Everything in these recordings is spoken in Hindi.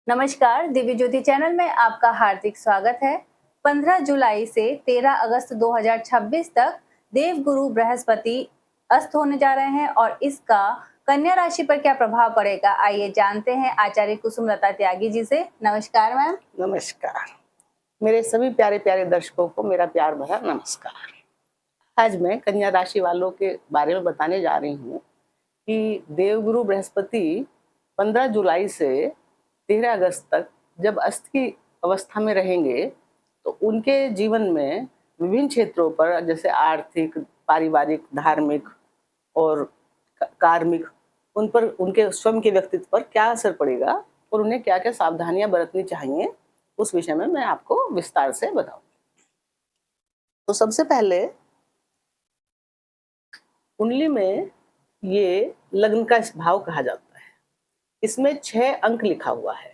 नमस्कार, दिव्य ज्योति चैनल में आपका हार्दिक स्वागत है। 15 जुलाई से 13 अगस्त 2026 तक देवगुरु बृहस्पति अस्त होने जा रहे हैं और इसका कन्या राशि पर क्या प्रभाव पड़ेगा, आइए जानते हैं आचार्य कुसुमलता त्यागी जी से। नमस्कार मैम। नमस्कार। मेरे सभी प्यारे प्यारे दर्शकों को मेरा प्यार भरा नमस्कार। आज मैं कन्या राशि वालों के बारे में बताने जा रही हूँ कि देवगुरु बृहस्पति 15 जुलाई से 13 अगस्त तक जब अस्त की अवस्था में रहेंगे तो उनके जीवन में विभिन्न क्षेत्रों पर, जैसे आर्थिक, पारिवारिक, धार्मिक और कार्मिक, उन पर, उनके स्वयं के व्यक्तित्व पर क्या असर पड़ेगा और उन्हें क्या क्या सावधानियां बरतनी चाहिए, उस विषय में मैं आपको विस्तार से बताऊंगी। तो सबसे पहले कुंडली में ये लग्न का भाव कहा जाता है। इसमें 6 अंक लिखा हुआ है।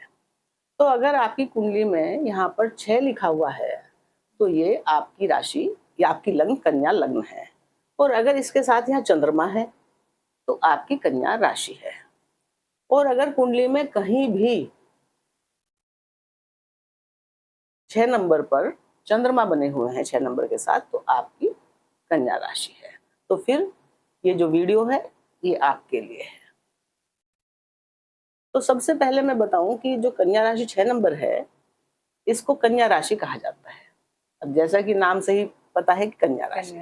तो अगर आपकी कुंडली में यहाँ पर 6 लिखा हुआ है तो ये आपकी राशि या आपकी लग्न कन्या लग्न है। और अगर इसके साथ यहाँ चंद्रमा है तो आपकी कन्या राशि है। और अगर कुंडली में कहीं भी 6 नंबर पर चंद्रमा बने हुए हैं 6 नंबर के साथ, तो आपकी कन्या राशि है। तो फिर ये जो वीडियो है ये आपके लिए है। तो सबसे पहले मैं बताऊं कि जो कन्या राशि 6 नंबर है, इसको कन्या राशि कहा जाता है। अब जैसा कि नाम से ही पता है कि कन्या राशि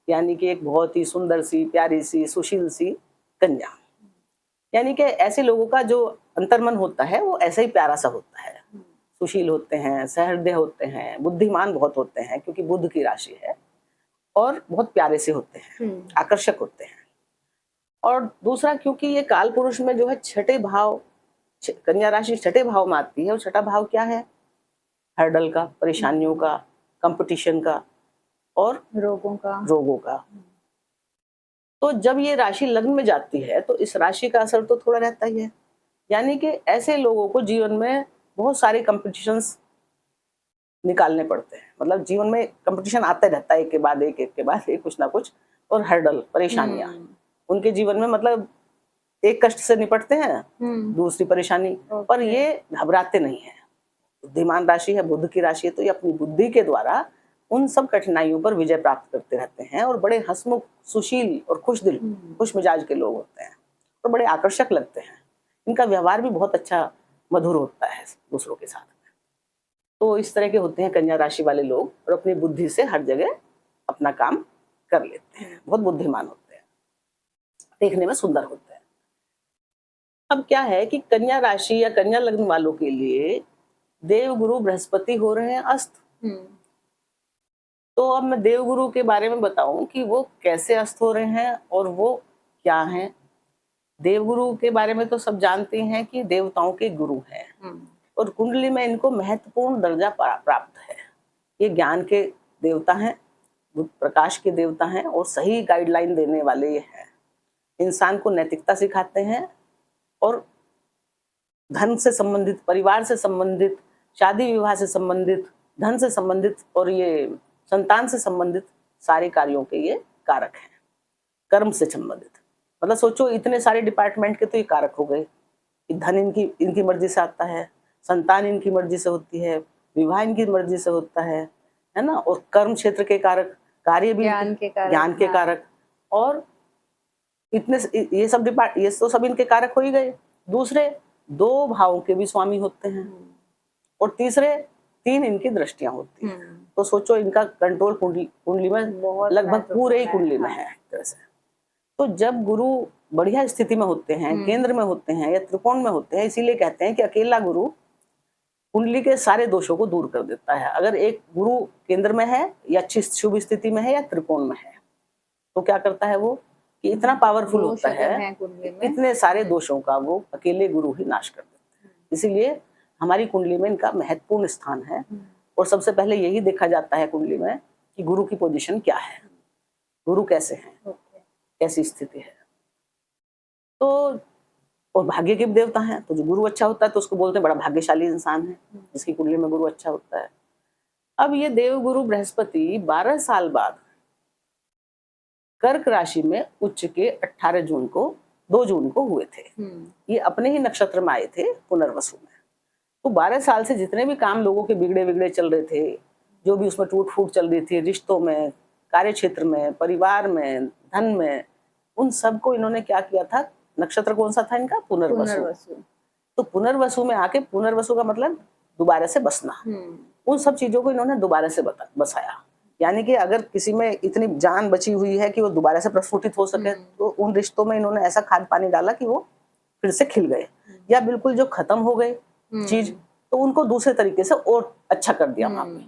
यानी कि एक बहुत ही सुंदर सी, प्यारी सी, सुशील सी कन्या, यानी कि ऐसे लोगों का जो अंतर्मन होता है वो ऐसा ही प्यारा सा होता है। सुशील होते हैं, सहृदय होते हैं, बुद्धिमान बहुत होते हैं क्योंकि बुध की राशि है, और बहुत प्यारे से होते हैं, आकर्षक होते हैं। और दूसरा, क्योंकि ये काल पुरुष में जो है छठे भाव, कन्या राशि छठे भाव में आती है, और छठा भाव क्या है? हर्डल का, परेशानियों का, कंपटीशन का और रोगों का। तो जब ये राशि लग्न में जाती है तो इस राशि का असर तो थोड़ा रहता ही है। यानी कि ऐसे लोगों को जीवन में बहुत सारे कंपटीशंस निकालने पड़ते हैं। मतलब जीवन में कंपटीशन आता रहता है, एक के बाद एक, एक के बाद एक, कुछ ना कुछ। और हर्डल, परेशानियां उनके जीवन में, मतलब एक कष्ट से निपटते हैं, दूसरी परेशानी, पर ये घबराते नहीं है। बुद्धिमान राशि है, बुध की राशि है, तो ये अपनी बुद्धि के द्वारा उन सब कठिनाइयों पर विजय प्राप्त करते रहते हैं। और बड़े हंसमुख, सुशील और खुश दिल, खुश मिजाज के लोग होते हैं और बड़े आकर्षक लगते हैं। इनका व्यवहार भी बहुत अच्छा, मधुर होता है दूसरों के साथ। तो इस तरह के होते हैं कन्या राशि वाले लोग, और अपनी बुद्धि से हर जगह अपना काम कर लेते हैं। बहुत बुद्धिमान होते हैं, देखने में सुंदर होते हैं। अब क्या है कि कन्या राशि या कन्या लग्न वालों के लिए देवगुरु बृहस्पति हो रहे हैं अस्त। तो अब मैं देवगुरु के बारे में बताऊं कि वो कैसे अस्त हो रहे हैं और वो क्या हैं। देवगुरु के बारे में तो सब जानते हैं कि देवताओं के गुरु हैं, और कुंडली में इनको महत्वपूर्ण दर्जा प्राप्त है। ये ज्ञान के देवता हैं, प्रकाश के देवता हैं, और सही गाइडलाइन देने वाले ये हैं। इंसान को नैतिकता सिखाते हैं, और धन से संबंधित, परिवार से संबंधित, शादी विवाह से संबंधित, धन से संबंधित और ये संतान से संबंधित सारे कार्यों के ये कारक हैं। कर्म से संबंधित, मतलब सोचो इतने सारे डिपार्टमेंट के तो ये कारक हो गए कि धन इनकी मर्जी से आता है, संतान इनकी मर्जी से होती है, विवाह इनकी मर्जी से होता है ना। और कर्म क्षेत्र के कारक, कार्य भी ज्ञान के कारक, और इतने ये तो सब इनके कारक हो ही गए। दूसरे 2 भावों के भी स्वामी होते हैं, और तीसरे 3 इनकी दृष्टियां होती हैं। तो सोचो इनका कंट्रोल कुंडली में लगभग पूरे ही कुंडली में है तरह से। तो जब गुरु बढ़िया स्थिति में होते हैं, केंद्र में होते हैं या त्रिकोण में होते हैं, इसीलिए कहते हैं कि अकेला गुरु कुंडली के सारे दोषों को दूर कर देता है। अगर एक गुरु केंद्र में है या अच्छी शुभ स्थिति में है या त्रिकोण में है, तो क्या करता है वो कि इतना पावरफुल होता है, इतने सारे दोषों का वो अकेले गुरु ही नाश कर देते हैं। इसीलिए हमारी कुंडली में इनका महत्वपूर्ण स्थान है। और सबसे पहले यही देखा जाता है कुंडली में कि गुरु की पोजीशन क्या है, गुरु कैसे हैं, कैसी स्थिति है। तो और भाग्य के देवता हैं, तो जो गुरु अच्छा होता है तो उसको बोलते हैं बड़ा भाग्यशाली इंसान है, जिसकी कुंडली में गुरु अच्छा होता है। अब ये देवगुरु बृहस्पति 12 साल बाद कर्क राशि में उच्च के 18 जून को 2 जून को हुए थे। ये अपने ही नक्षत्र में आए थे, पुनर्वसु में। तो 12 साल से जितने भी काम लोगों के बिगड़े बिगड़े चल रहे थे, जो भी उसमें टूट फूट चल रही थी, रिश्तों में, कार्य क्षेत्र में, परिवार में, धन में, उन सबको इन्होंने क्या किया था, नक्षत्र कौन सा था इनका, पुनर्वसु। तो पुनर्वसु में आके, पुनर्वसु का मतलब दोबारा से बसना, उन सब चीजों को इन्होंने दोबारा से बसाया। यानी कि अगर किसी में इतनी जान बची हुई है कि वो दोबारा से प्रस्फुटित हो सके, तो उन रिश्तों में इन्होंने ऐसा खाद पानी डाला कि वो फिर से खिल गए, या बिल्कुल जो खत्म हो गए चीज, तो उनको दूसरे तरीके से और अच्छा कर दिया वहां पे।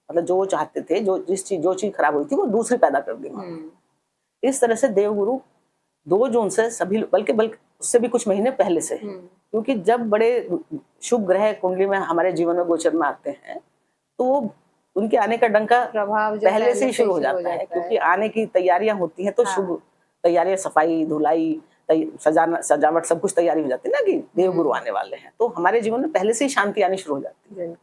मतलब जो वो चाहते थे, जो चीज खराब हुई थी, वो दूसरी पैदा कर दी वहां पे। इस तरह से देवगुरु 2 जून से सभी, बल्कि उससे भी कुछ महीने पहले से, क्योंकि जब बड़े शुभ ग्रह कुंडली में हमारे जीवन में गोचर में आते हैं, तो वो उनके आने का डंका प्रभाव पहले से ही शुरू हो जाता है, क्योंकि आने की तैयारियां होती हैं, तो शुभ तैयारियां, सफाई धुलाई, सजावट, सब कुछ तैयारी हो जाती है ना, कि देवगुरु आने वाले हैं, तो हमारे जीवन में पहले से ही शांति आनी शुरू हो जाती है।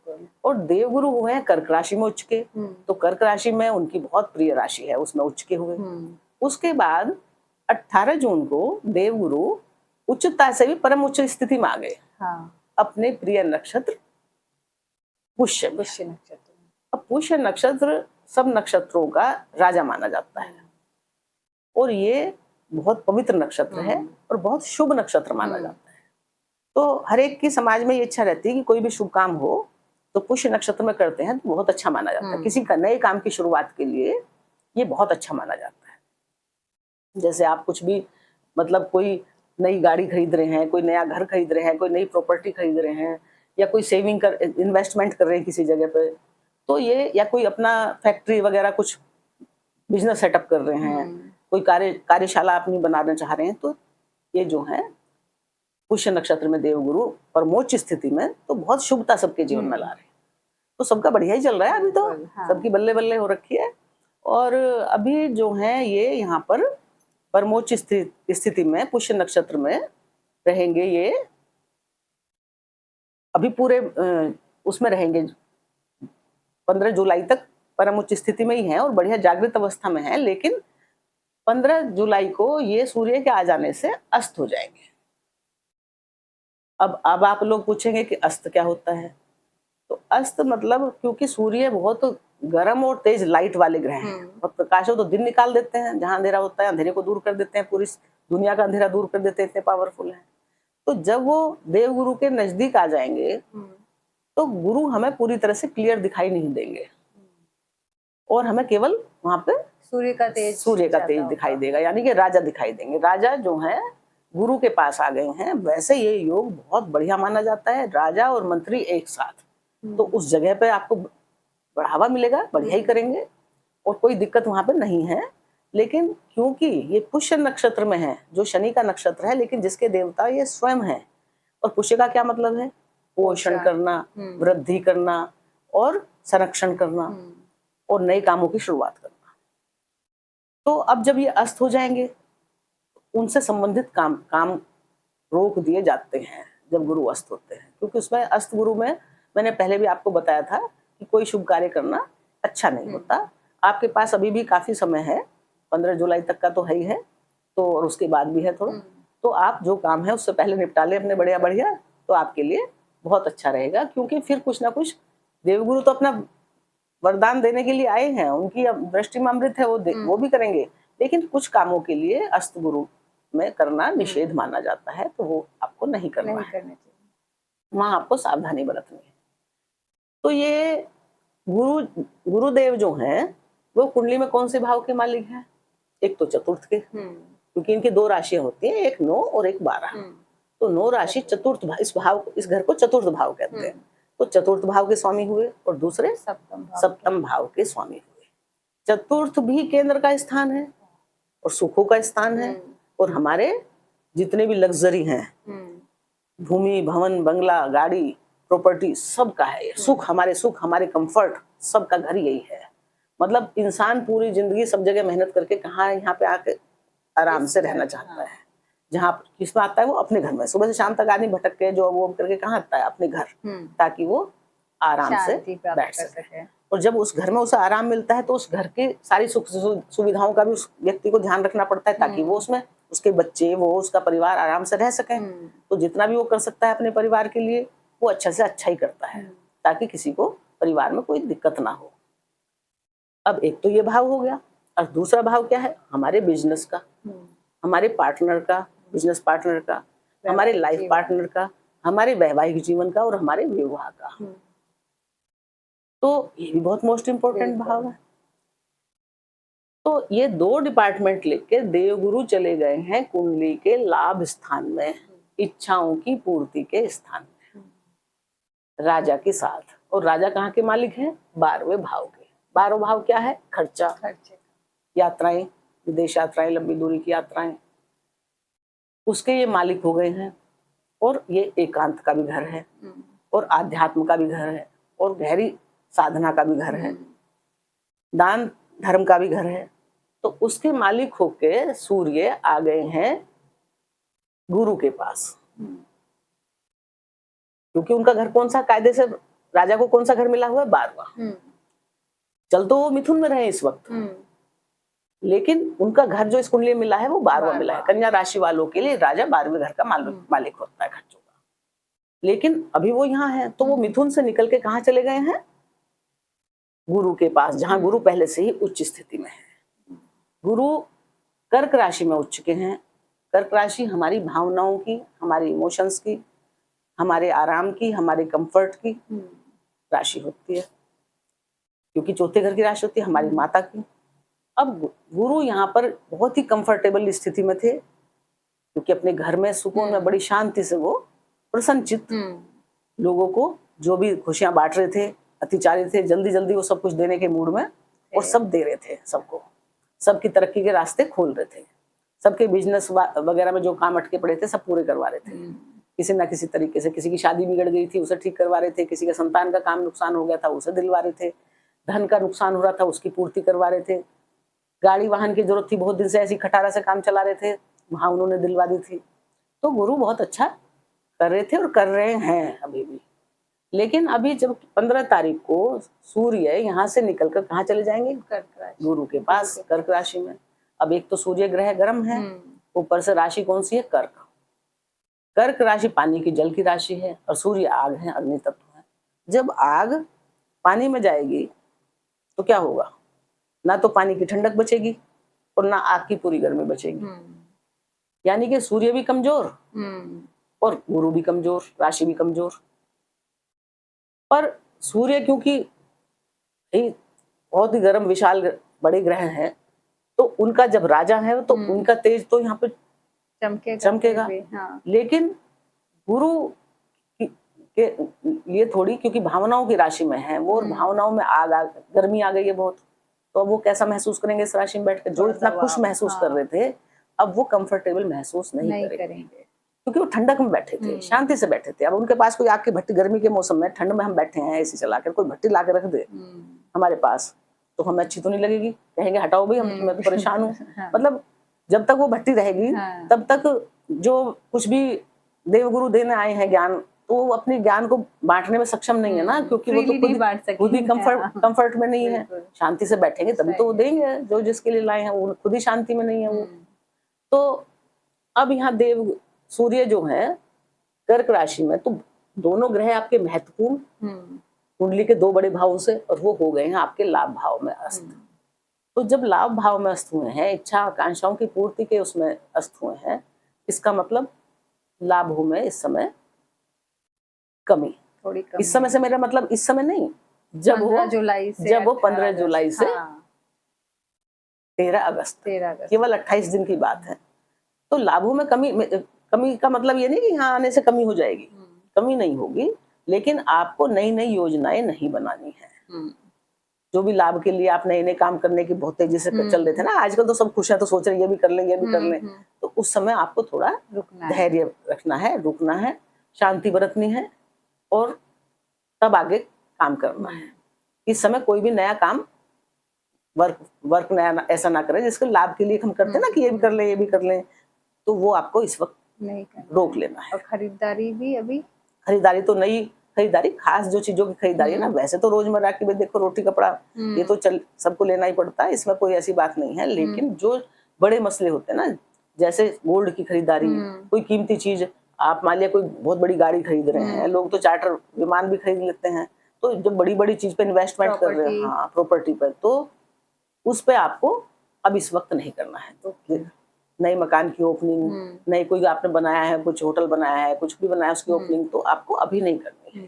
और देवगुरु हुए हैं कर्क राशि में उच्च के, तो कर्क राशि में उनकी बहुत प्रिय राशि है, उसमें उच्च के हुए। उसके बाद 18 जून को देवगुरु उच्चता से भी परम उच्च स्थिति में आ गए, अपने प्रिय नक्षत्र पुष्य नक्षत्र। अब पुष्य नक्षत्र सब नक्षत्रों का राजा माना जाता है, और ये बहुत पवित्र नक्षत्र है और बहुत शुभ नक्षत्र माना जाता है। तो हर एक की समाज में ये इच्छा रहती है कि कोई भी शुभ काम हो तो पुष्य नक्षत्र में करते हैं तो बहुत अच्छा माना जाता है। किसी का नए काम की शुरुआत के लिए ये बहुत अच्छा माना जाता है। जैसे आप कुछ भी, मतलब कोई नई गाड़ी खरीद रहे हैं, कोई नया घर खरीद रहे हैं, कोई नई प्रॉपर्टी खरीद रहे हैं, या कोई सेविंग कर, इन्वेस्टमेंट कर रहे हैं किसी जगह पे, तो ये, या कोई अपना फैक्ट्री वगैरह कुछ बिजनेस सेटअप कर रहे हैं, कोई कार्यशाला अपनी बनाना चाह रहे हैं, तो ये जो है पुष्य नक्षत्र में देवगुरु परमोच्च स्थिति में, तो बहुत शुभता सबके जीवन में ला रहे हैं। तो सबका बढ़िया ही चल रहा है अभी, तो सबकी बल्ले बल्ले हो रखी है। और अभी जो है ये यहाँ पर परमोच्च स्थिति में पुष्य नक्षत्र में रहेंगे, ये अभी पूरे उसमें रहेंगे 15 जुलाई तक परम उच्च स्थिति में ही है और बढ़िया जागृत अवस्था में है। लेकिन 15 जुलाई को ये सूर्य के आ जाने से अस्त हो जाएंगे। अब आप लोग पूछेंगे कि अस्त क्या होता है, तो अस्त मतलब, क्योंकि सूर्य बहुत गर्म और तेज लाइट वाले ग्रह हैं, और प्रकाश हो तो दिन निकाल देते हैं, जहां अंधेरा होता है अंधेरे को दूर कर देते हैं, पूरी दुनिया का अंधेरा दूर कर देते हैं, इतने पावरफुल हैं। तो जब वो देवगुरु के नजदीक आ जाएंगे तो गुरु हमें पूरी तरह से क्लियर दिखाई नहीं देंगे, और हमें केवल वहां पे सूर्य का तेज दिखाई देगा, यानी कि राजा दिखाई देंगे। राजा जो है गुरु के पास आ गए हैं। वैसे ये योग बहुत बढ़िया माना जाता है, राजा और मंत्री एक साथ, तो उस जगह पे आपको बढ़ावा मिलेगा, बढ़िया ही करेंगे, और कोई दिक्कत वहां पे नहीं है। लेकिन क्योंकि ये पुष्य नक्षत्र में है, जो शनि का नक्षत्र है, लेकिन जिसके देवता ये स्वयं है, और पुष्य का क्या मतलब है, पोषण करना, वृद्धि करना और संरक्षण करना, और नए कामों की शुरुआत करना। तो अब जब ये अस्त हो जाएंगे, उनसे संबंधित काम रोक दिए जाते हैं जब गुरु अस्त होते हैं, क्योंकि उसमें अस्त गुरु में मैंने पहले भी आपको बताया था कि कोई शुभ कार्य करना अच्छा नहीं होता। आपके पास अभी भी काफी समय है, 15 जुलाई तक का तो है ही है, तो और उसके बाद भी है थोड़ा, तो आप जो काम है उससे पहले निपटा लें अपने बढ़िया बढ़िया, तो आपके लिए बहुत अच्छा रहेगा। क्योंकि फिर कुछ ना कुछ देवगुरु तो अपना वरदान देने के लिए आए हैं, उनकी दृष्टि में अमृत है, वो भी करेंगे, लेकिन कुछ कामों के लिए अस्त गुरु में करना निषेध माना जाता है, तो वो आपको नहीं करना है, वहां आपको सावधानी बरतनी है। तो ये गुरुदेव जो हैं वो कुंडली में कौन से भाव के मालिक हैं, एक तो चतुर्थ के, क्योंकि इनकी 2 राशियां होती हैं, एक 9 और एक 12। तो 9 राशि चतुर्थ भाव, इस घर को चतुर्थ भाव कहते हैं। तो चतुर्थ भाव के स्वामी हुए, और दूसरे सप्तम भाव के स्वामी हुए। चतुर्थ भी केंद्र का स्थान है और सुखों का स्थान है, और हमारे जितने भी लग्जरी हैं, भूमि, भवन, बंगला, गाड़ी, प्रॉपर्टी, सबका है सुख, हमारे कंफर्ट, सबका घर यही है। मतलब इंसान पूरी जिंदगी सब जगह मेहनत करके कहाँ यहाँ पे आके आराम से रहना चाहता है। जहाँ किसमें आता है, वो अपने घर में। सुबह से शाम तक आदमी भटक के जॉब वॉब करके कहाँ आता है, अपने घर, ताकि वो आराम से बैठ सके। और जब उस घर में उसे आराम मिलता है, तो उस घर की सारी सुख सुविधाओं का भी उस व्यक्ति को ध्यान रखना पड़ता है, ताकि वो उसमें, उसके बच्चे, वो उसका परिवार आराम से रह सकें। तो जितना भी वो कर सकता है अपने परिवार के लिए, वो अच्छा से अच्छा ही करता है, ताकि किसी को परिवार में कोई दिक्कत ना हो। अब एक तो ये भाव हो गया, और दूसरा भाव क्या है, हमारे बिजनेस का, हमारे पार्टनर का, बिजनेस पार्टनर का, हमारे लाइफ पार्टनर का, हमारे वैवाहिक जीवन का और हमारे विवाह का। तो ये भी बहुत मोस्ट इम्पोर्टेंट भाव है। तो ये दो डिपार्टमेंट लेके देवगुरु चले गए हैं कुंडली के लाभ स्थान में, इच्छाओं की पूर्ति के स्थान में, राजा के साथ। और राजा कहाँ के मालिक हैं? 12वें भाव के। 12वां भाव क्या है? खर्चा, यात्राएं, विदेश यात्राएं, लंबी दूरी की यात्राएं, उसके ये मालिक हो गए हैं। और ये एकांत का भी घर है, और आध्यात्म का भी घर है, और गहरी साधना का भी घर है, दान धर्म का भी घर है। तो उसके मालिक होके सूर्य आ गए हैं गुरु के पास, क्योंकि उनका घर कौन सा, कायदे से राजा को कौन सा घर मिला हुआ है? 12वां। चल तो वो मिथुन में रहे इस वक्त, लेकिन उनका घर जो इस कुंडली में मिला है वो 12वां मिला है। कन्या राशि वालों के लिए राजा 12वें घर का मालिक होता है खर्चों का। लेकिन अभी वो यहाँ है, तो वो मिथुन से निकल के कहाँ चले गए हैं? गुरु के पास, जहां गुरु पहले से ही उच्च स्थिति में है। गुरु कर्क राशि में उच्च के हैं। कर्क राशि हमारी भावनाओं की, हमारी इमोशंस की, हमारे आराम की, हमारे कंफर्ट की राशि होती है, क्योंकि चौथे घर की राशि होती है हमारी माता की। अब गुरु यहाँ पर बहुत ही कंफर्टेबल स्थिति में थे, क्योंकि अपने घर में सुकून में बड़ी शांति से वो प्रसन्नचित्त लोगों को जो भी खुशियां बांट रहे थे, अतिचारी थे, जल्दी जल्दी वो सब कुछ देने के मूड में, और सब दे रहे थे सबको, सबकी तरक्की के रास्ते खोल रहे थे, सबके बिजनेस वगैरह में जो काम अटके पड़े थे सब पूरे करवा रहे थे। किसी ना किसी तरीके से, किसी की शादी बिगड़ गई थी उसे ठीक करवा रहे थे, किसी के संतान का काम नुकसान हो गया था उसे दिलवा रहे थे, धन का नुकसान हो रहा था उसकी पूर्ति करवा रहे थे, गाड़ी वाहन की जरूरत थी, बहुत दिन से ऐसी खटारा से काम चला रहे थे, वहां उन्होंने दिलवा दी थी। तो गुरु बहुत अच्छा कर रहे थे और कर रहे हैं अभी भी। लेकिन अभी जब 15 तारीख को सूर्य यहाँ से निकलकर कहाँ चले जाएंगे? गुरु के पास, कर्क राशि में। अब एक तो सूर्य ग्रह गर्म है, ऊपर से राशि कौन सी है? कर्क। कर्क राशि पानी की, जल की राशि है, और सूर्य आग है, अग्नि तत्व है। जब आग पानी में जाएगी तो क्या होगा? ना तो पानी की ठंडक बचेगी और ना आग की पूरी गर्मी बचेगी। यानी कि सूर्य भी कमजोर और गुरु भी कमजोर, राशि भी कमजोर। पर सूर्य क्योंकि बहुत ही गर्म विशाल बड़े ग्रह हैं, तो उनका जब राजा है तो उनका तेज तो यहाँ पे चमकेगा। हाँ। लेकिन गुरु के लिए थोड़ी, क्योंकि भावनाओं की राशि में है वो, और भावनाओं में गर्मी आ गई है बहुत, तो अब वो कैसा महसूस करेंगे इस राशि में बैठकर? जो इतना खुश महसूस कर रहे थे अब वो कंफर्टेबल महसूस नहीं करेंगे, क्योंकि वो ठंडक में बैठे थे, शांति से बैठे थे। अब उनके पास कोई आग की भट्टी, गर्मी के मौसम में ठंड में हम बैठे हैं एसी चलाकर, कोई भट्टी ला के रख दे हमारे पास तो हमें अच्छी तो नहीं लगेगी, कहेंगे हटाओ भाई, मैं तो परेशान हूँ। हाँ। मतलब जब तक वो भट्टी रहेगी तब तक जो कुछ भी देवगुरु देने आए हैं ज्ञान, तो वो अपने ज्ञान को बांटने में सक्षम नहीं है ना, क्योंकि वो तो खुद ही कंफर्ट में नहीं है। शांति से बैठेंगे तभी तो वो देंगे, जो जिसके लिए लाए हैं वो खुद ही शांति में नहीं है वो। तो अब यहाँ देव सूर्य जो है कर्क राशि में, तो दोनों ग्रह आपके महत्वपूर्ण कुंडली के दो बड़े भावों से, और वो हो गए हैं आपके लाभ भाव में अस्त। तो जब लाभ भाव में अस्त हुए हैं, इच्छा आकांक्षाओं की पूर्ति के उसमें अस्त हुए हैं, इसका मतलब लाभों में इस समय थोड़ी कमी। इस समय से मेरा मतलब इस समय नहीं, जब वो 15 जुलाई से 13 अगस्त केवल 28 दिन की बात है। तो लाभों में कमी का मतलब ये नहीं कि यहाँ आने से कमी हो जाएगी, कमी नहीं होगी, लेकिन आपको नई नई योजनाएं नहीं बनानी है। जो भी लाभ के लिए आप नए नए काम करने की बहुत तेजी से चल रहे थे ना, आजकल तो सब खुश है तो सोच रहे ये भी कर लें ये भी कर लें, तो उस समय आपको थोड़ा धैर्य रखना है, रुकना है, शांति बरतनी है, और तब आगे काम करना है। इस समय कोई भी नया काम वर्क नया ऐसा ना करें जिसके लाभ के लिए हम करते हैं ना कि ये भी कर लें ये भी कर लें, तो वो आपको इस वक्त नहीं रोक लेना है। और खरीदारी भी, अभी खरीदारी तो नई खरीदारी, खास जो चीजों की खरीदारी है ना, वैसे तो रोजमर्रा की देखो रोटी कपड़ा ये तो सबको लेना ही पड़ता है, इसमें कोई ऐसी बात नहीं है। लेकिन जो बड़े मसले होते हैं ना, जैसे गोल्ड की खरीदारी, कोई कीमती चीज, आप मान लिया कोई बहुत बड़ी गाड़ी खरीद रहे हैं, लोग तो चार्टर विमान भी खरीद लेते हैं, तो जब बड़ी बड़ी चीज पे इन्वेस्टमेंट कर रहे हैं, हाँ प्रॉपर्टी पर, तो उस पे आपको अब इस वक्त नहीं करना है। तो नए मकान की ओपनिंग, नई कोई आपने बनाया है, कुछ होटल बनाया है, कुछ भी बनाया है, उसकी ओपनिंग तो आपको अभी नहीं करनी है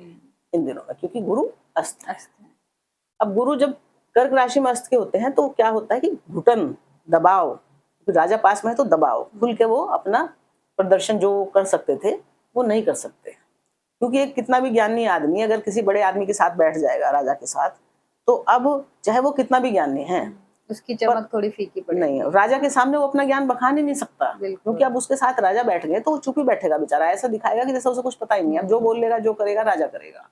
इन दिनों में, क्योंकि गुरु अस्त है। अब गुरु जब कर्क राशि में अस्त के होते हैं तो क्या होता है कि घुटन, दबाव, राजा पास में है तो दबाव, खुल के वो अपना प्रदर्शन जो कर सकते थे वो नहीं कर सकते, क्योंकि एक कितना भी ज्ञानी आदमी अगर किसी बड़े आदमी के साथ बैठ जाएगा, राजा के साथ, तो अब चाहे वो कितना भी ज्ञानी है, उसकी चमक थोड़ी फीकी पड़ेगी। नहीं, राजा के सामने वो अपना ज्ञान बखान ही नहीं सकता, क्योंकि अब उसके साथ राजा बैठ गए तो वो चुप ही बैठेगा बेचारा, ऐसा दिखाएगा कि जैसे उसे कुछ पता ही नहीं है। अब जो बोल लेगा, जो करेगा राजा करेगा,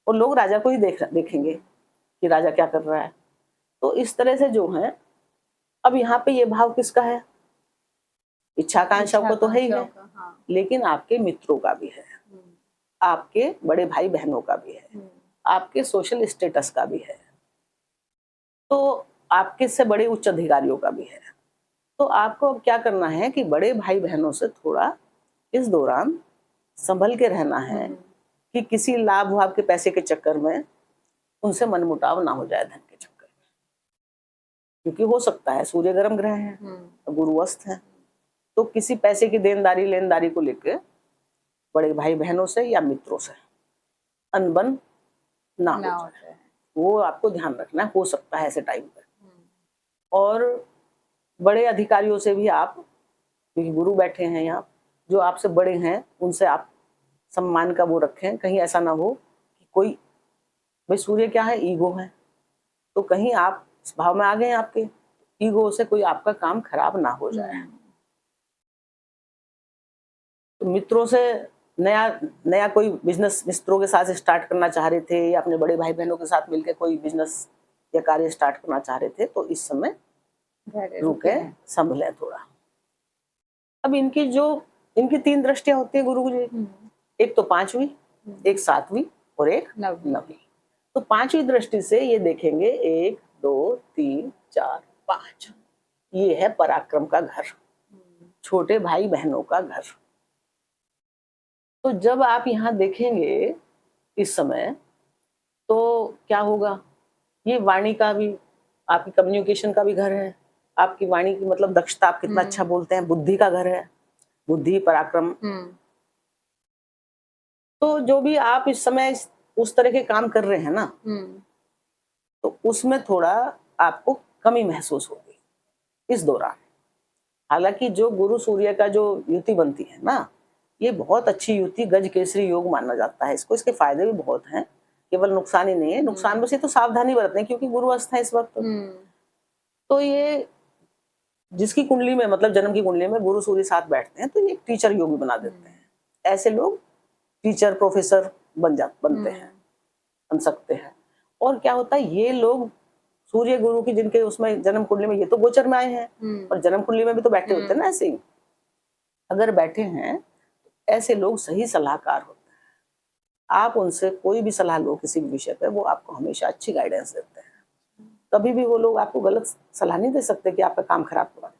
और लोग राजा को ही देखेंगे कि राजा क्या कर रहा है। तो इस तरह से जो है, अब यहाँ पे ये भाव किसका है? इच्छाकांक्षा को तो है ही है, लेकिन आपके मित्रों का भी है, आपके बड़े भाई बहनों का भी है, आपके सोशल स्टेटस का भी है, तो आपके से बड़े उच्च अधिकारियों का भी है। तो आपको अब क्या करना है कि बड़े भाई बहनों से थोड़ा इस दौरान संभल के रहना है कि किसी लाभ वाभ के पैसे के चक्कर में उनसे मनमुटाव ना हो जाए, धन के चक्कर में, क्योंकि हो सकता है सूर्य गर्म ग्रह है, गुरु अस्त है, तो किसी पैसे की देनदारी लेनदारी को लेकर बड़े भाई बहनों से या मित्रों से अनबन ना हो जाए, वो आपको ध्यान रखना हो सकता है ऐसे टाइम पर। और बड़े अधिकारियों से भी आप, क्योंकि गुरु बैठे हैं यहाँ, जो आपसे बड़े हैं उनसे आप सम्मान का वो रखें, कहीं ऐसा ना हो कि कोई, भाई सूर्य क्या है, ईगो है, तो कहीं आप इस भाव में आ गए, आपके ईगो से कोई आपका काम खराब ना हो जाए। तो मित्रों से नया कोई बिजनेस मित्रों के साथ स्टार्ट करना चाह रहे थे, या अपने बड़े भाई बहनों के साथ मिलकर कोई बिजनेस या कार्य स्टार्ट करना चाह रहे थे, तो इस समय रुके, संभले थोड़ा। अब इनकी 3 दृष्टियां होती है गुरु जी, एक तो 5वीं, एक 7वीं और एक 9वीं। तो 5वीं दृष्टि से ये देखेंगे 1 2 3 4 5, ये है पराक्रम का घर, छोटे भाई बहनों का घर। तो जब आप यहाँ देखेंगे इस समय, तो क्या होगा, ये वाणी का भी, आपकी कम्युनिकेशन का भी घर है, आपकी वाणी की मतलब दक्षता, आप कितना अच्छा बोलते हैं, बुद्धि का घर है, बुद्धि पराक्रम। तो जो भी आप इस समय उस तरह के काम कर रहे हैं ना, तो उसमें थोड़ा आपको कमी महसूस होगी इस दौरान। हालांकि जो गुरु सूर्य का जो युति बनती है ना, ये बहुत अच्छी युति, गज केसरी योग माना जाता है इसको, इसके फायदे भी बहुत हैं, केवल नुकसान ही नहीं है। नुकसान बस ये तो सावधानी बरतने, क्योंकि गुरु अस्त है इस वक्त। तो ये जिसकी कुंडली में, मतलब जन्म की कुंडली में गुरु सूर्य साथ बैठते हैं, तो ये टीचर योग बना देते हैं। ऐसे लोग टीचर प्रोफेसर बनते हैं, बन सकते हैं। और क्या होता है, ये लोग सूर्य गुरु की जिनके उसमें जन्म कुंडली में, ये तो गोचर में आए हैं, और जन्म कुंडली में भी तो बैठे होते हैं ना ऐसे ही। अगर बैठे हैं, ऐसे लोग सही सलाहकार होते हैं। आप उनसे कोई भी सलाह लो किसी भी विषय पे, वो आपको हमेशा अच्छी गाइडेंस देते हैं। कभी भी वो लोग आपको गलत सलाह नहीं दे सकते कि आपका काम खराब हुआ।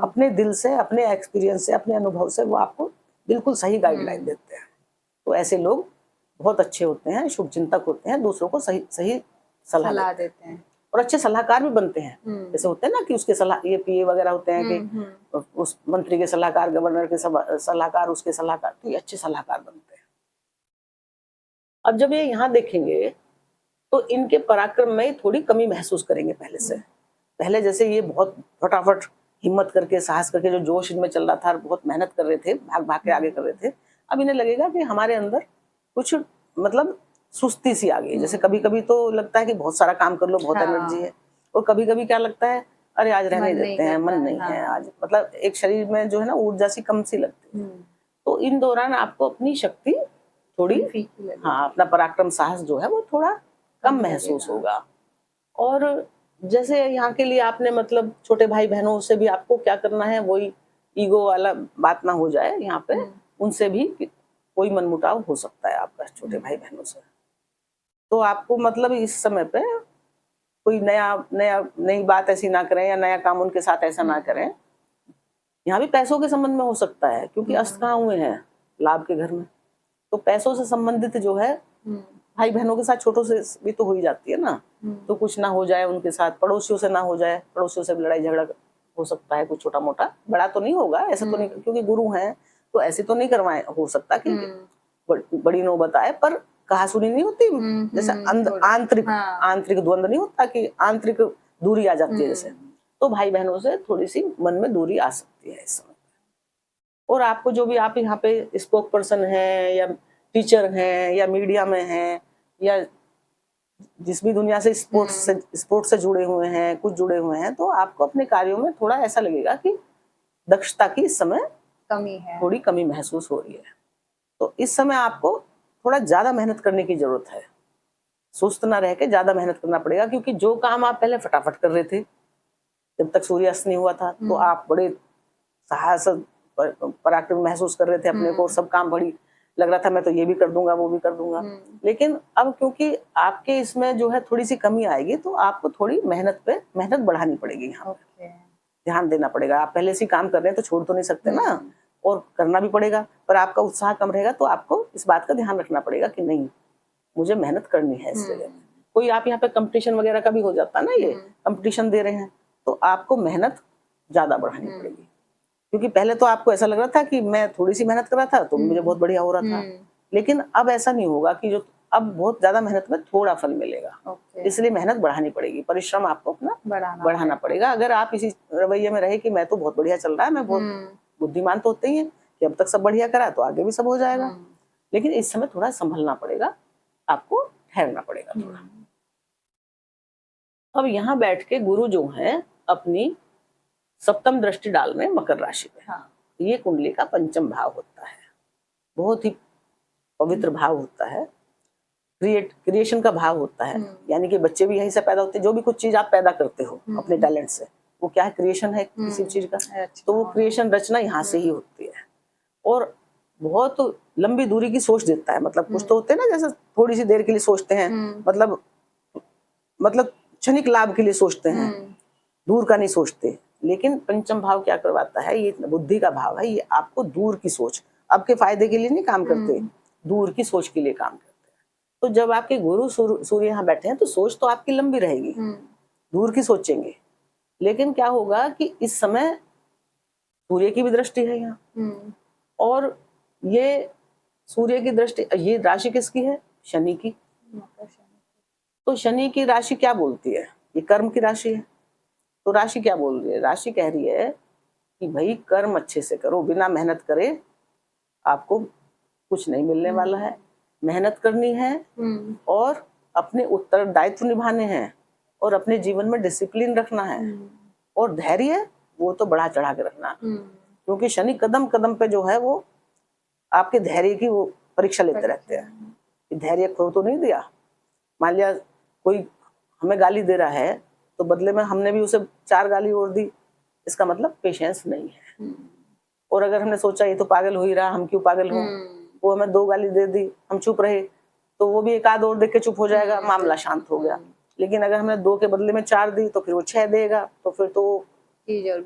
अपने दिल से, अपने एक्सपीरियंस से, अपने अनुभव से वो आपको बिल्कुल सही गाइडलाइन देते हैं। तो ऐसे लोग बहुत अच्छे होते हैं, शुभ चिंतक होते हैं, दूसरों को सही सलाह देते हैं, और अच्छे सलाहकार भी बनते हैं। जैसे होते हैं ना कि उसके सलाह, ये पीए वगैरह होते हैं कि उस मंत्री के सलाहकार, गवर्नर के सलाहकार, उसके सलाहकार, तो ये अच्छे सलाहकार बनते हैं। अब जब ये यहाँ देखेंगे तो इनके पराक्रम में थोड़ी कमी महसूस करेंगे पहले से। पहले जैसे ये बहुत फटाफट हिम्मत करके, साहस करके, जो जोश इनमें चल रहा था, बहुत मेहनत कर रहे थे, भाग भाग के आगे कर रहे थे, अब इन्हें लगेगा कि हमारे अंदर कुछ मतलब सुस्ती सी आ गई। जैसे कभी कभी तो लगता है कि बहुत सारा काम कर लो, बहुत एनर्जी है, और कभी कभी क्या लगता है, अरे आज रहने देते हैं, मन नहीं है आज, मतलब एक शरीर में जो है ना ऊर्जा सी कम सी लगती है। तो इन दौरान आपको अपनी शक्ति थोड़ी, हाँ, अपना पराक्रम साहस जो है वो थोड़ा कम महसूस होगा। और जैसे यहाँ के लिए आपने मतलब छोटे भाई बहनों से भी आपको क्या करना है, वही ईगो वाला बात ना हो जाए यहाँ पे, उनसे भी कोई मनमुटाव हो सकता है आपका छोटे भाई बहनों से। तो आपको मतलब इस समय पे कोई नई बात ऐसी ना करें, या नया काम उनके साथ ऐसा ना करें। यहाँ भी पैसों के संबंध में हो सकता है, क्योंकि अस्त कहाँ हुए हैं, लाभ के घर में, तो पैसों से संबंधित जो है भाई बहनों के साथ छोटों से भी तो हो ही जाती है ना। तो कुछ ना हो जाए उनके साथ, पड़ोसियों से ना हो जाए, पड़ोसियों से भी लड़ाई झगड़ा हो सकता है, कुछ छोटा मोटा, बड़ा तो नहीं होगा ऐसा तो नहीं, क्योंकि गुरु हैं तो ऐसे तो नहीं करवाए हो सकता कि बड़ी नौबत आए, पर कहा सुनी नहीं होती, जैसे आंतरिक द्वंद नहीं होता कि आंतरिक दूरी आ जाती है जैसे, तो भाई बहनों से थोड़ी सी मन में दूरी आ सकती है इस समय। और आपको जो भी आप यहाँ पे स्पोक पर्सन है या टीचर हैं या मीडिया में हैं या जिस भी दुनिया से स्पोर्ट्स से जुड़े हुए हैं, कुछ जुड़े हुए हैं, तो आपको अपने कार्यों में थोड़ा ऐसा लगेगा कि दक्षता की इस समय कमी है, थोड़ी कमी महसूस हो रही है। तो इस समय आपको थोड़ा ज्यादा मेहनत करने की जरूरत है, सुस्त ना रह के ज्यादा मेहनत करना पड़ेगा, क्योंकि जो काम आप पहले फटाफट कर रहे थे जब तक सूर्यास्त नहीं हुआ था, तो आप बड़े साहस पराक्रम महसूस कर रहे थे अपने को, सब काम बड़ी लग रहा था मैं तो ये भी कर दूंगा वो भी कर दूंगा, लेकिन अब क्योंकि आपके इसमें जो है थोड़ी सी कमी आएगी, तो आपको थोड़ी मेहनत बढ़ानी पड़ेगी, यहाँ ध्यान देना पड़ेगा। आप पहले से काम कर रहे हैं तो छोड़ तो नहीं सकते ना, और करना भी पड़ेगा, पर आपका उत्साह कम रहेगा, तो आपको इस बात का ध्यान रखना पड़ेगा कि नहीं मुझे मेहनत करनी है इस जगह। कोई आप यहाँ पे कंपटीशन वगैरह का भी हो जाता है ना, ये कंपटीशन दे रहे हैं, तो आपको मेहनत ज्यादा बढ़ानी पड़ेगी, क्योंकि पहले तो आपको ऐसा लग रहा था कि मैं थोड़ी सी मेहनत कर रहा था तो मुझे बहुत बढ़िया हो रहा था, लेकिन अब ऐसा नहीं होगा कि जो अब बहुत ज्यादा मेहनत में थोड़ा फल मिलेगा। इसलिए मेहनत बढ़ानी पड़ेगी, परिश्रम आपको अपना बढ़ाना पड़ेगा। अगर आप इसी रवैये में रहे कि मैं तो बहुत बढ़िया चल रहा है, मैं बहुत बुद्धिमान तो होते ही है कि अब तक सब बढ़िया करा तो आगे भी सब हो जाएगा, लेकिन इस समय थोड़ा संभलना पड़ेगा, आपको ठहरना पड़ेगा थोड़ा। अब यहाँ बैठ के गुरु जो है अपनी सप्तम दृष्टि डाल रहे हैं मकर राशि पे। ये कुंडली का पंचम भाव होता है, बहुत ही पवित्र भाव होता है, क्रिएशन का भाव होता है, यानी कि बच्चे भी यहीं से पैदा होते हैं। जो भी कुछ चीज आप पैदा करते हो अपने टैलेंट से, वो क्या है, क्रिएशन है किसी चीज का, तो वो क्रिएशन रचना यहाँ से ही होती है। और बहुत लंबी दूरी की सोच देता है, मतलब कुछ तो होते हैं ना, जैसे थोड़ी सी देर के लिए सोचते हैं, मतलब क्षणिक लाभ के लिए सोचते हैं, दूर का नहीं सोचते। लेकिन पंचम भाव क्या करवाता है, ये बुद्धि का भाव है, ये आपको दूर की सोच, आपके फायदे के लिए नहीं काम करते, दूर की सोच के लिए काम करते हैं। तो जब आपके गुरु सूर्य यहाँ बैठे हैं तो सोच तो आपकी लंबी रहेगी, दूर की सोचेंगे, लेकिन क्या होगा कि इस समय सूर्य की भी दृष्टि है यहाँ, और ये सूर्य की दृष्टि, ये राशि किसकी है, शनि की। तो शनि की राशि क्या बोलती है, ये कर्म की राशि है। तो राशि क्या बोल रही है, राशि कह रही है कि भाई कर्म अच्छे से करो, बिना मेहनत करे आपको कुछ नहीं मिलने वाला है, मेहनत करनी है और अपने उत्तरदायित्व निभाने हैं, और अपने जीवन में डिसिप्लिन रखना है, और धैर्य वो तो बढ़ा चढ़ा के रखना, क्योंकि शनि कदम कदम पे जो है वो आपके धैर्य की वो परीक्षा लेते रहते हैं कि धैर्य खो तो नहीं दिया। मान लिया कोई हमें गाली दे रहा है तो बदले में हमने भी उसे 4 गाली और दी, इसका मतलब पेशेंस नहीं है। और अगर हमने सोचा ये तो पागल हो ही रहा, हम क्यों पागल हो, वो हमें 2 गाली दे दी, हम चुप रहे, तो वो भी एक आध और देख के चुप हो जाएगा, मामला शांत हो गया। लेकिन अगर हमने 2 के बदले में 4 दी तो फिर वो 6 देगा, तो फिर तो चीजें और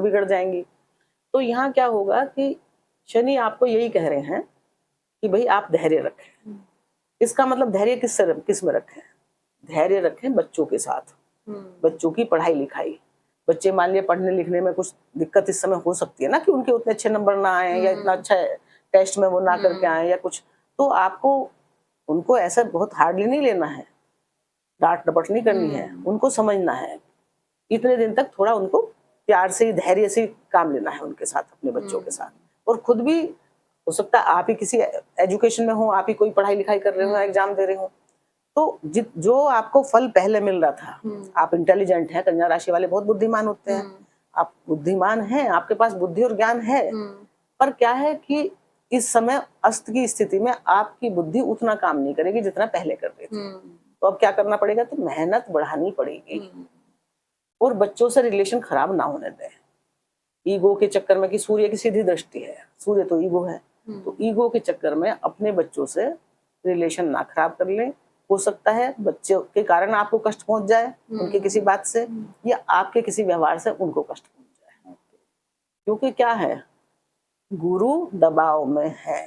बिगड़ जाएंगी। तो यहाँ क्या होगा कि शनि आपको यही कह रहे हैं कि भाई आप धैर्य रखें। इसका मतलब धैर्य किस में रखें, धैर्य रखें बच्चों के साथ, बच्चों की पढ़ाई लिखाई। बच्चे मान लिया पढ़ने लिखने में कुछ दिक्कत इस समय हो सकती है ना, कि उनके उतने अच्छे नंबर ना आए या इतना अच्छा टेस्ट में वो ना करके आए या कुछ, तो आपको उनको ऐसा बहुत हार्डली नहीं लेना है, डांट डपट नहीं करनी है, उनको समझना है। इतने दिन तक थोड़ा उनको प्यार से धैर्य से काम लेना है उनके साथ, अपने बच्चों के साथ। और खुद भी हो सकता है आप ही किसी एजुकेशन में हो, आप ही कोई पढ़ाई लिखाई कर रहे हो, एग्जाम दे रहे हो, तो जो आपको फल पहले मिल रहा था, आप इंटेलिजेंट हैं, कन्या राशि वाले बहुत बुद्धिमान होते हैं, आप बुद्धिमान हैं, आपके पास बुद्धि और ज्ञान है, पर क्या है कि इस समय अस्त की स्थिति में आपकी बुद्धि उतना काम नहीं करेगी जितना पहले कर रही थी। तो अब क्या करना पड़ेगा, तो मेहनत बढ़ानी पड़ेगी, और बच्चों से रिलेशन खराब ना होने दें ईगो के चक्कर में, कि सूर्य की सीधी दृष्टि है, सूर्य तो ईगो है, तो ईगो के चक्कर में अपने बच्चों से रिलेशन ना खराब कर लें। हो सकता है बच्चों के कारण आपको कष्ट पहुंच जाए, उनके किसी बात से, या आपके किसी व्यवहार से उनको कष्ट पहुंच जाए। क्योंकि क्या है, गुरु दबाव में है,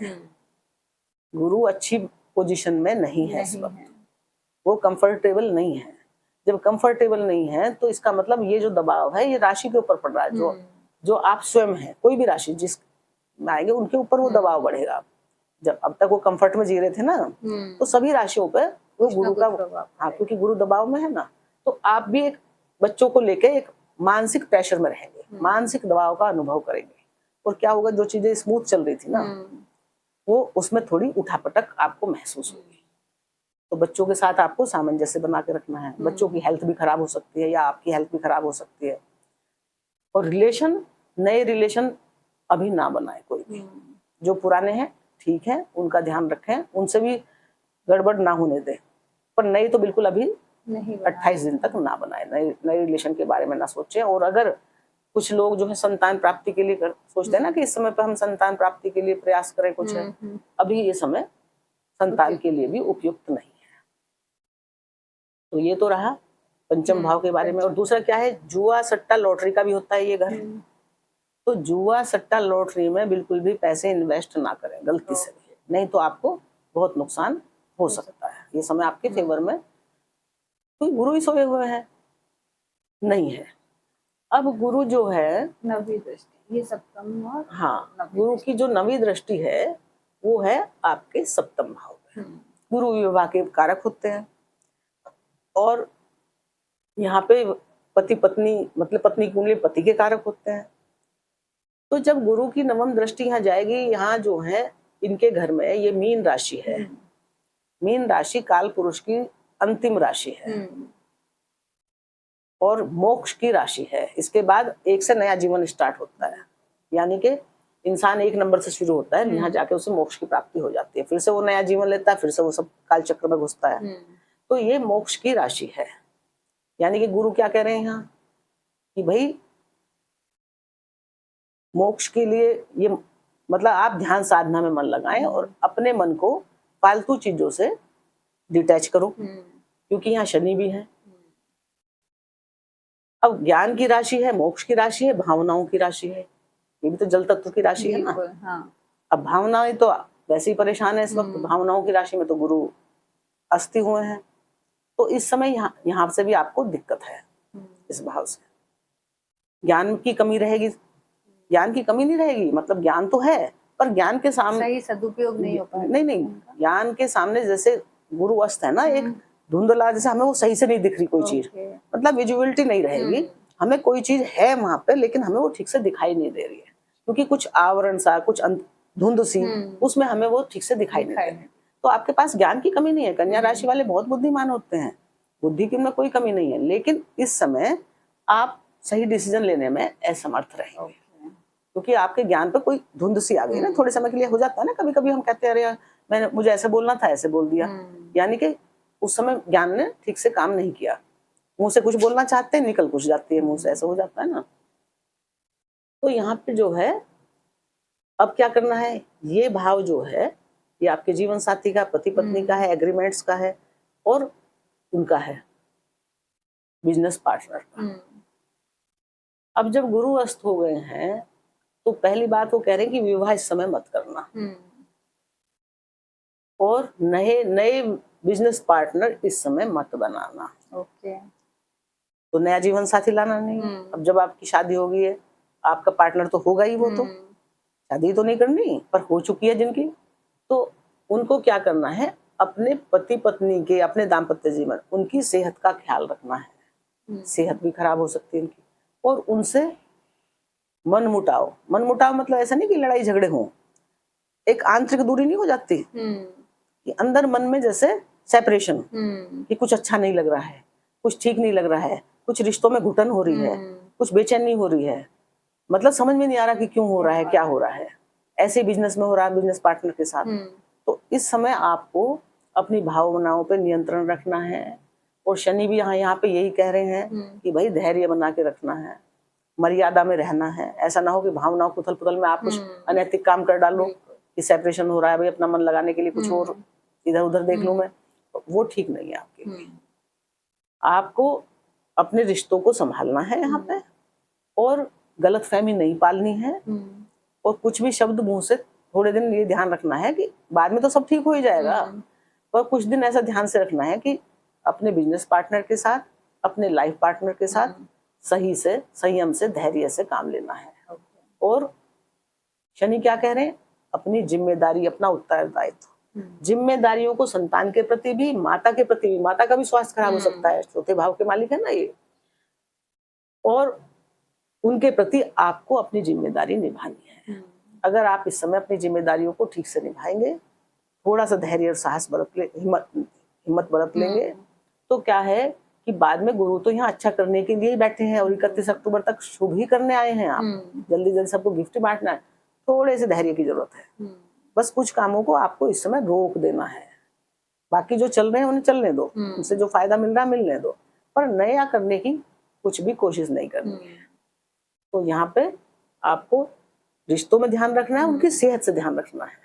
गुरु अच्छी पोजीशन में नहीं है इस वक्त, वो कंफर्टेबल नहीं है। जब कंफर्टेबल नहीं है तो इसका मतलब ये जो दबाव है ये राशि के ऊपर पड़ रहा है, जो आप स्वयं है, कोई भी राशि जिस में आएंगे उनके ऊपर वो दबाव बढ़ेगा। जब अब तक वो कंफर्ट में जी रहे थे ना, तो सभी राशियों पे वो गुरु का, हाँ, क्योंकि गुरु दबाव में है ना, तो आप भी एक बच्चों को लेके एक मानसिक प्रेशर में रहेंगे, मानसिक दबाव का अनुभव करेंगे। और क्या होगा, जो चीजें स्मूथ चल रही थी ना, वो उसमें थोड़ी उठापटक आपको महसूस होगी। तो बच्चों के साथ आपको सामंजस्य बना के रखना है। बच्चों की हेल्थ भी खराब हो सकती है या आपकी हेल्थ भी खराब हो सकती है। और रिलेशन, नए रिलेशन अभी ना बनाए कोई भी। जो पुराने हैं ठीक है, उनका ध्यान रखें, उनसे भी गड़बड़ ना होने दें, पर नए तो बिल्कुल अभी 28 दिन तक ना बनाए, नए रिलेशन के बारे में ना सोचें। और अगर कुछ लोग जो है संतान प्राप्ति के लिए सोचते हैं ना कि इस समय पे हम संतान प्राप्ति के लिए प्रयास करें कुछ है, अभी ये समय संतान के लिए भी उपयुक्त नहीं है। तो ये तो रहा पंचम भाव के बारे में। और दूसरा क्या है, जुआ सट्टा लॉटरी का भी होता है ये घर। तो जुआ सट्टा लॉटरी में बिल्कुल भी पैसे इन्वेस्ट ना करें गलती से भी, नहीं तो आपको बहुत नुकसान हो सकता है। ये समय आपके फेवर में, कोई गुरु ही सोए हुए हैं नहीं है। अब गुरु जो है नवी दृष्टि, ये सप्तम और हाँ, गुरु की जो नवी दृष्टि है वो है आपके सप्तम भाव में। गुरु विवाह के कारक होते हैं। और यहाँ पे पति पत्नी, मतलब पत्नी कुंडली पति के कारक होते हैं। तो जब गुरु की नवम दृष्टि यहाँ जाएगी, यहाँ जो है इनके घर में ये मीन राशि है। मीन राशि काल पुरुष की अंतिम राशि है और मोक्ष की राशि है। इसके बाद एक से नया जीवन स्टार्ट होता है, यानी कि इंसान एक नंबर से शुरू होता है, यहाँ जाके उसे मोक्ष की प्राप्ति हो जाती है। फिर से वो नया जीवन लेता है, फिर से वो सब काल चक्र में घुसता है। तो ये मोक्ष की राशि है। यानी कि गुरु क्या कह रहे हैं यहाँ कि भाई मोक्ष के लिए ये, मतलब आप ध्यान साधना में मन लगाएं और अपने मन को फालतू चीजों से डिटैच करो, क्योंकि यहाँ शनि भी है। अब ज्ञान की राशि है, मोक्ष की राशि है, भावनाओं की राशि है, ये भी तो जल तत्व की राशि है ना। हाँ। अब भावनाएं तो वैसे ही परेशान है इस वक्त, भावनाओं की राशि में तो गुरु अस्थि हुए हैं। तो इस समय यहाँ से भी आपको दिक्कत है इस भाव से। ज्ञान की कमी रहेगी, ज्ञान की कमी नहीं रहेगी, मतलब ज्ञान तो है पर ज्ञान के सामने सही सदुपयोग नहीं हो पाएगा। नहीं, ज्ञान के सामने जैसे गुरु अस्त है ना, एक धुंधला, जैसे हमें वो सही से नहीं दिख रही कोई चीज, मतलब विजुअलिटी नहीं रहेगी। हमें कोई चीज है वहां पे, लेकिन हमें वो ठीक से दिखाई नहीं दे रही है, क्योंकि कुछ आवरण सा, कुछ धुंध सी, उसमें हमें वो ठीक से दिखाई नहीं दे रही। तो आपके पास ज्ञान की कमी नहीं है। कन्या राशि वाले बहुत बुद्धिमान होते हैं, बुद्धि की में कोई कमी नहीं है, लेकिन इस समय आप सही डिसीजन लेने में असमर्थ रहेंगे, क्योंकि आपके ज्ञान पे कोई धुंध सी आ गई ना। थोड़े समय के लिए हो जाता है ना, कभी कभी हम कहते हैं अरे मुझे ऐसे बोलना था, ऐसे बोल दिया, यानी कि उस समय ज्ञान ने ठीक से काम नहीं किया। मुंह से कुछ बोलना चाहते हैं, निकल कुछ जाती है मुंह से, ऐसा हो जाता है ना। तो यहाँ पे जो है अब क्या करना है, ये भाव जो है ये आपके जीवन साथी का, पति पत्नी का है, एग्रीमेंट्स का है और उनका है बिजनेस पार्टनर का। अब जब गुरु अस्त हो गए हैं तो पहली बात वो कह रहे हैं कि विवाह इस समय मत करना और नए बिजनेस पार्टनर इस समय मत बनाना। तो नया जीवन साथी लाना नहीं। अब जब आपकी शादी हो गई है, आपका पार्टनर तो होगा ही, वो तो शादी तो नहीं करनी पर हो चुकी है जिनकी, तो उनको क्या करना है, अपने पति पत्नी के, अपने दाम्पत्य जीवन, उनकी सेहत का ख्याल रखना है। सेहत भी खराब हो सकती है उनकी, और उनसे मनमुटाव मतलब ऐसा नहीं कि लड़ाई झगड़े हों, एक आंतरिक दूरी नहीं हो जाती कि अंदर मन में जैसे सेपरेशन, कि कुछ अच्छा नहीं लग रहा है, कुछ ठीक नहीं लग रहा है, कुछ रिश्तों में घुटन हो रही है, कुछ बेचैनी हो रही है, मतलब समझ में नहीं आ रहा कि क्यों हो रहा है, क्या हो रहा है। ऐसे बिजनेस में हो रहा है, बिजनेस पार्टनर के साथ। तो इस समय आपको अपनी भावनाओं पे नियंत्रण रखना है। और शनि भी यहाँ पे यही कह रहे हैं कि भाई धैर्य बना के रखना है, मर्यादा में रहना है। ऐसा ना हो कि भावनाओं को उथल पुथल में आप कुछ अनैतिक काम कर डालो कि सेपरेशन हो रहा है, भाई अपना मन लगाने के लिए कुछ और इधर उधर देख लूं मैं, वो ठीक नहीं है आपके लिए। आपको अपने रिश्तों को संभालना है यहाँ पे, और गलतफहमी नहीं पालनी है। और कुछ भी शब्द मुंह से थोड़े दिन ये ध्यान रखना है कि बाद में तो सब ठीक हो ही जाएगा, पर कुछ दिन ऐसा ध्यान से रखना है कि अपने बिजनेस पार्टनर के साथ, अपने लाइफ पार्टनर के साथ सही से, संयम से, धैर्य से काम लेना है। और शनि क्या कह रहे हैं? अपनी जिम्मेदारी, अपना उत्तरदायित्व, जिम्मेदारियों को संतान के प्रति भी, माता के प्रति भी, माता का भी स्वास्थ्य खराब हो सकता है, चौथे भाव के मालिक है ना ये, और उनके प्रति आपको अपनी जिम्मेदारी निभानी है। अगर आप इस समय अपनी जिम्मेदारियों को ठीक से निभाएंगे, थोड़ा सा धैर्य और साहस हिम्मत बरत लेंगे, तो क्या है कि बाद में गुरु तो यहाँ अच्छा करने के लिए ही बैठे हैं, और 31 अक्टूबर तक शुभ ही करने आए हैं। आप जल्दी जल्दी सबको गिफ्ट बांटना है, थोड़े से धैर्य की जरूरत है। बस कुछ कामों को आपको इस समय रोक देना है, बाकी जो चल रहे हैं उन्हें चलने दो, उनसे जो फायदा मिल रहा है मिलने दो, पर नया करने की कुछ भी कोशिश नहीं करनी है। तो यहाँ पे आपको रिश्तों में ध्यान रखना है, उनकी सेहत से ध्यान रखना है,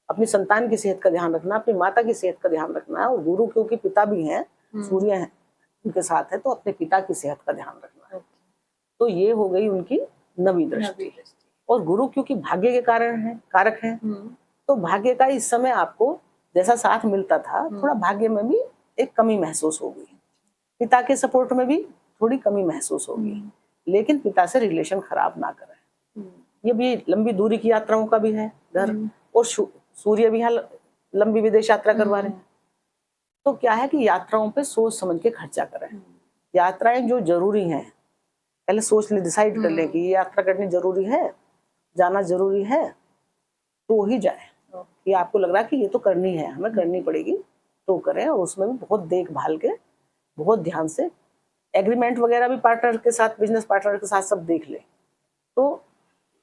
अपनी संतान की सेहत का ध्यान रखना है, अपनी माता की सेहत का ध्यान रखना है, और गुरु क्योंकि पिता भी हैं, सूर्य है उनके साथ है, तो अपने पिता की सेहत का ध्यान रखना है। तो ये हो गई उनकी नवी दृष्टि। और गुरु क्योंकि भाग्य के कारक हैं, तो भाग्य का इस समय आपको जैसा साथ मिलता था, थोड़ा भाग्य में भी एक कमी महसूस होगी, पिता के सपोर्ट में भी थोड़ी कमी महसूस होगी, लेकिन पिता से रिलेशन खराब ना करें। ये भी लंबी दूरी की यात्राओं का भी है घर, और सूर्य भी यहाँ लंबी विदेश यात्रा करवा रहे हैं, तो क्या है कि यात्राओं पे सोच समझ के खर्चा करें। यात्राएं जो जरूरी हैं, पहले सोच ले, डिसाइड कर लें कि ये यात्रा करनी जरूरी है, जाना जरूरी है, तो ही जाए। ये आपको लग रहा है कि ये तो करनी है, हमें करनी पड़ेगी, तो करें, और उसमें भी बहुत देखभाल के, बहुत ध्यान से, एग्रीमेंट वगैरह भी पार्टनर के साथ, बिजनेस पार्टनर के साथ सब देख ले। तो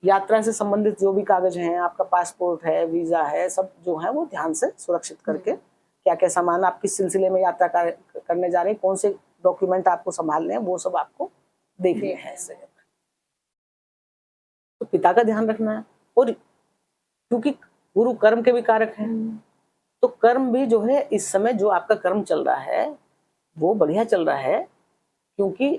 यात्रा से संबंधित जो भी कागज हैं, आपका पासपोर्ट है, वीजा है, सब जो है वो ध्यान से सुरक्षित करके, क्या क्या सामान आप किस सिलसिले में यात्रा करने जा रहे हैं, कौन से डॉक्यूमेंट आपको संभालने हैं, वो सब आपको देखने हैं। तो पिता का ध्यान रखना है, और क्योंकि गुरु कर्म के भी कारक हैं, तो कर्म भी जो है इस समय जो आपका कर्म चल रहा है वो बढ़िया चल रहा है, क्योंकि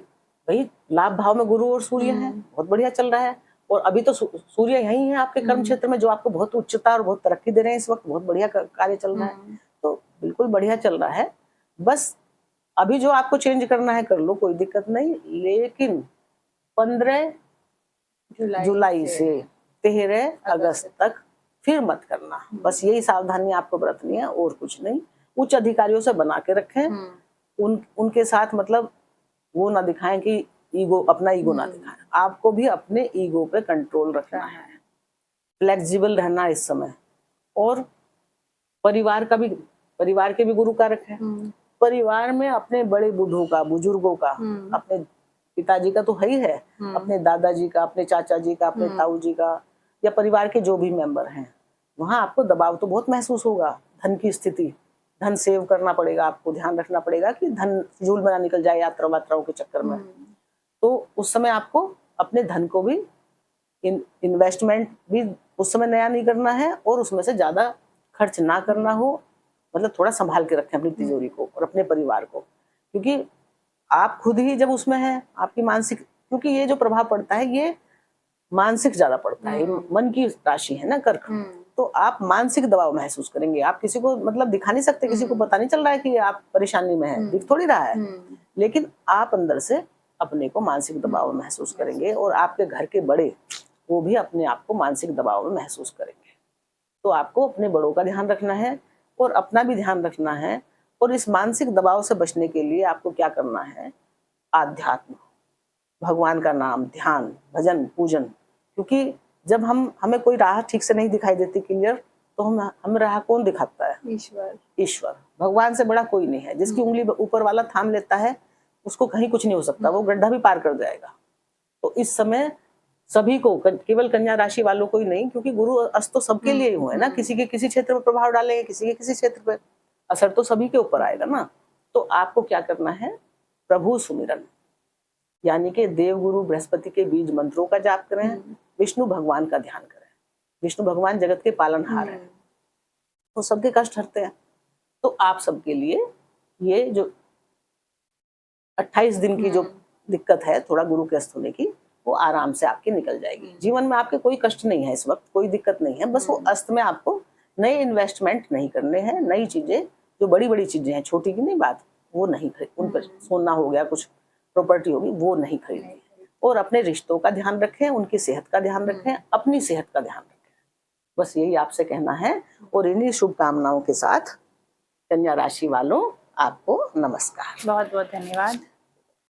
भाई लाभ भाव में गुरु और सूर्य है, बहुत बढ़िया चल रहा है। और अभी तो सूर्य यही है आपके कर्म क्षेत्र में, जो आपको बहुत उच्चता और बहुत तरक्की दे रहे हैं इस वक्त, बहुत बढ़िया कार्य चल रहा है, तो बिल्कुल बढ़िया चल रहा है। बस अभी जो आपको चेंज करना है कर लो, कोई दिक्कत नहीं, लेकिन 15 जुलाई से 13 अगस्त तक फिर मत करना। बस यही सावधानी आपको बरतनी है, और कुछ नहीं। उच्च अधिकारियों से बना के रखें, उनके साथ मतलब वो ना दिखाएं कि ईगो, अपना ईगो ना दिखाएं, आपको भी अपने ईगो पे कंट्रोल रखना है, फ्लेक्सिबल रहना इस समय। और परिवार के भी गुरु कारक है, परिवार में अपने बड़े बूढ़ों का, बुजुर्गों का, अपने पिताजी का तो है ही है, अपने दादाजी का, अपने चाचा जी का, अपने ताऊ जी का, या परिवार के जो भी मेंबर हैं, वहां आपको दबाव तो बहुत महसूस होगा। धन की स्थिति, धन सेव करना पड़ेगा, आपको ध्यान रखना पड़ेगा कि धन फिजूल में ना निकल जाए यात्रा वात्राओं के चक्कर में। तो उस समय आपको अपने धन को भी, इन्वेस्टमेंट भी उस समय नया नहीं करना है, और उसमें से ज्यादा खर्च ना करना हो, मतलब थोड़ा संभाल के रखें अपनी तिजोरी को और अपने परिवार को, क्योंकि आप खुद ही जब उसमें हैं, आपकी मानसिक, क्योंकि ये जो प्रभाव पड़ता है ये मानसिक ज्यादा पड़ता है, मन की राशि है ना कर्क, तो आप मानसिक दबाव महसूस करेंगे। आप किसी को मतलब दिखा नहीं सकते, किसी को पता नहीं चल रहा है कि आप परेशानी में हैं, दिख थोड़ी रहा है, लेकिन आप अंदर से अपने को मानसिक दबाव में महसूस करेंगे, और आपके घर के बड़े वो भी अपने आप को मानसिक दबाव में महसूस करेंगे। तो आपको अपने बड़ों का ध्यान रखना है, और अपना भी ध्यान रखना है। और इस मानसिक दबाव से बचने के लिए आपको क्या करना है? आध्यात्म, भगवान का नाम, ध्यान, भजन, पूजन। क्योंकि जब हमें कोई राह ठीक से नहीं दिखाई देती क्लियर, तो हम राह कौन दिखाता है? ईश्वर। भगवान से बड़ा कोई नहीं है। जिसकी उंगली ऊपर वाला थाम लेता है उसको कहीं कुछ नहीं हो सकता, वो गड्ढा भी पार कर जाएगा। तो इस समय सभी को, केवल कन्या राशि वालों को ही नहीं, क्योंकि गुरु अस्त तो सबके लिए ही हुए ना, किसी के किसी क्षेत्र में प्रभाव डालेंगे, किसी के किसी क्षेत्र पे, असर तो सभी के ऊपर आएगा ना। तो आपको क्या करना है? प्रभु सुमिरन, यानी कि देव गुरु बृहस्पति के बीज मंत्रों का जाप करें, विष्णु भगवान का ध्यान करें। विष्णु भगवान जगत के पालनहार हैं, तो सबके कष्ट हरते हैं। तो आप सबके लिए ये जो 28 दिन की जो दिक्कत है थोड़ा गुरु के अस्त होने की, वो आराम से आपकी निकल जाएगी। जीवन में आपके कोई कष्ट नहीं है इस वक्त, कोई दिक्कत नहीं है, बस वो अस्त में आपको नए इन्वेस्टमेंट नहीं करने हैं, नई चीजें जो बड़ी बड़ी चीजें हैं, छोटी की नहीं बात, वो नहीं खरीद, उन पर सोना हो गया, कुछ प्रॉपर्टी होगी, वो नहीं खरीदनी। और अपने रिश्तों का ध्यान रखें, उनकी सेहत का ध्यान रखें, अपनी सेहत का ध्यान रखें, बस यही आपसे कहना है। और इन्हीं शुभकामनाओं के साथ कन्या राशि वालों, आपको नमस्कार। बहुत बहुत धन्यवाद।